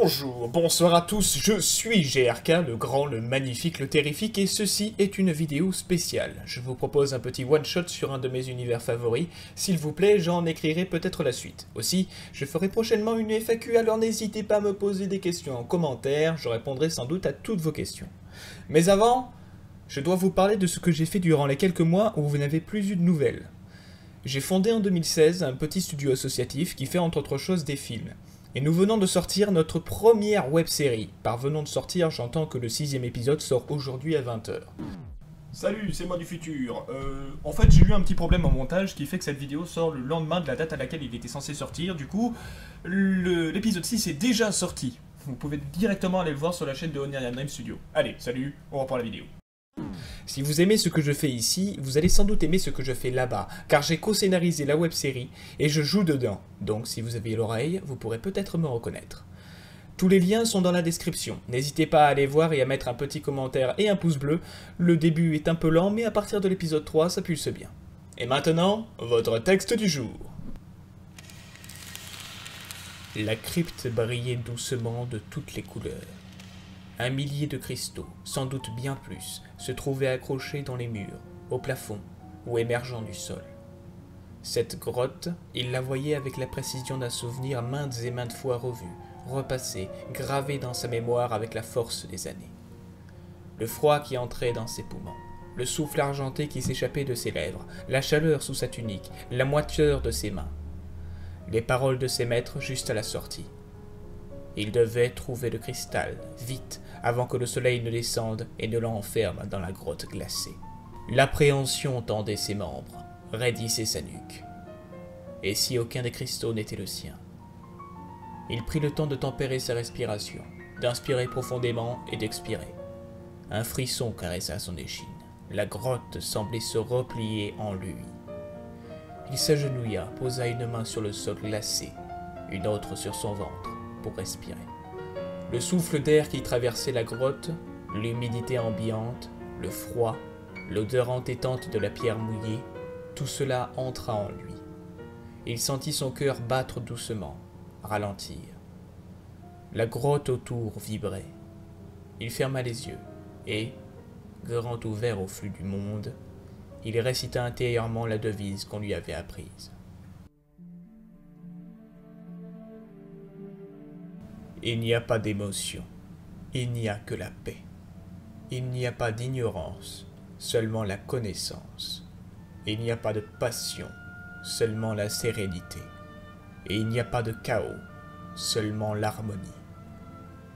Bonjour, bonsoir à tous, je suis GRK, le grand, le magnifique, le terrifique, et ceci est une vidéo spéciale. Je vous propose un petit one-shot sur un de mes univers favoris. S'il vous plaît, j'en écrirai peut-être la suite. Aussi, je ferai prochainement une FAQ, alors n'hésitez pas à me poser des questions en commentaire, je répondrai sans doute à toutes vos questions. Mais avant, je dois vous parler de ce que j'ai fait durant les quelques mois où vous n'avez plus eu de nouvelles. J'ai fondé en 2016 un petit studio associatif qui fait entre autres choses des films. Et nous venons de sortir notre première web-série. Par venons de sortir, j'entends que le 6e épisode sort aujourd'hui à 20h. Salut, c'est moi du futur. En fait, j'ai eu un petit problème en montage qui fait que cette vidéo sort le lendemain de la date à laquelle il était censé sortir. Du coup, l'épisode 6 est déjà sorti. Vous pouvez directement aller le voir sur la chaîne de Onirian Dream Studio. Allez, salut, on reprend la vidéo. Si vous aimez ce que je fais ici, vous allez sans doute aimer ce que je fais là-bas, car j'ai co-scénarisé la web-série et je joue dedans, donc si vous avez l'oreille, vous pourrez peut-être me reconnaître. Tous les liens sont dans la description, n'hésitez pas à aller voir et à mettre un petit commentaire et un pouce bleu, le début est un peu lent mais à partir de l'épisode 3 ça pulse bien. Et maintenant, votre texte du jour. La crypte brillait doucement de toutes les couleurs. 1 millier de cristaux, sans doute bien plus, se trouvaient accrochés dans les murs, au plafond ou émergeant du sol. Cette grotte, il la voyait avec la précision d'un souvenir maintes et maintes fois revu, repassé, gravé dans sa mémoire avec la force des années. Le froid qui entrait dans ses poumons, le souffle argenté qui s'échappait de ses lèvres, la chaleur sous sa tunique, la moiteur de ses mains. Les paroles de ses maîtres juste à la sortie. Il devait trouver le cristal, vite, avant que le soleil ne descende et ne l'enferme dans la grotte glacée. L'appréhension tendait ses membres, raidissait sa nuque. Et si aucun des cristaux n'était le sien? Il prit le temps de tempérer sa respiration, d'inspirer profondément et d'expirer. Un frisson caressa son échine. La grotte semblait se replier en lui. Il s'agenouilla, posa une main sur le sol glacé, une autre sur son ventre, pour respirer. Le souffle d'air qui traversait la grotte, l'humidité ambiante, le froid, l'odeur entêtante de la pierre mouillée, tout cela entra en lui. Il sentit son cœur battre doucement, ralentir. La grotte autour vibrait. Il ferma les yeux et, grand ouvert au flux du monde, il récita intérieurement la devise qu'on lui avait apprise. Il n'y a pas d'émotion, il n'y a que la paix. Il n'y a pas d'ignorance, seulement la connaissance. Il n'y a pas de passion, seulement la sérénité. Et il n'y a pas de chaos, seulement l'harmonie.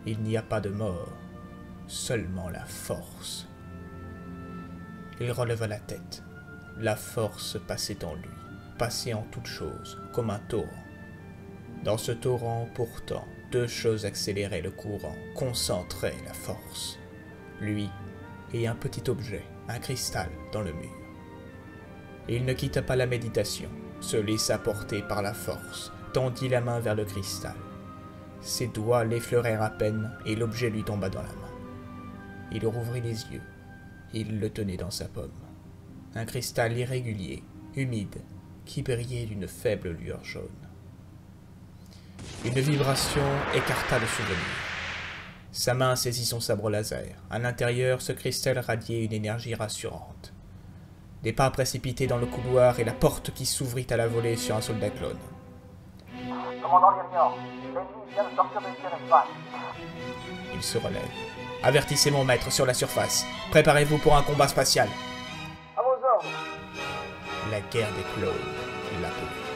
Il n'y a pas de mort, seulement la force. Il releva la tête. La force passait en lui, passait en toutes choses, comme un torrent. Dans ce torrent, pourtant, deux choses accéléraient le courant, concentraient la force. Lui et un petit objet, un cristal, dans le mur. Il ne quitta pas la méditation, se laissa porter par la force, tendit la main vers le cristal. Ses doigts l'effleurèrent à peine et l'objet lui tomba dans la main. Il rouvrit les yeux. Il le tenait dans sa paume. Un cristal irrégulier, humide, qui brillait d'une faible lueur jaune. Une vibration écarta le souvenir. Sa main saisit son sabre laser. À l'intérieur, ce cristal radiait une énergie rassurante. Des pas précipités dans le couloir et la porte qui s'ouvrit à la volée sur un soldat clone. Commandant Lyrian, l'ennemi vient de sortir de l'espace. Il se relève. Avertissez mon maître sur la surface. Préparez-vous pour un combat spatial. À vos ordres. La guerre des clones l'appelait.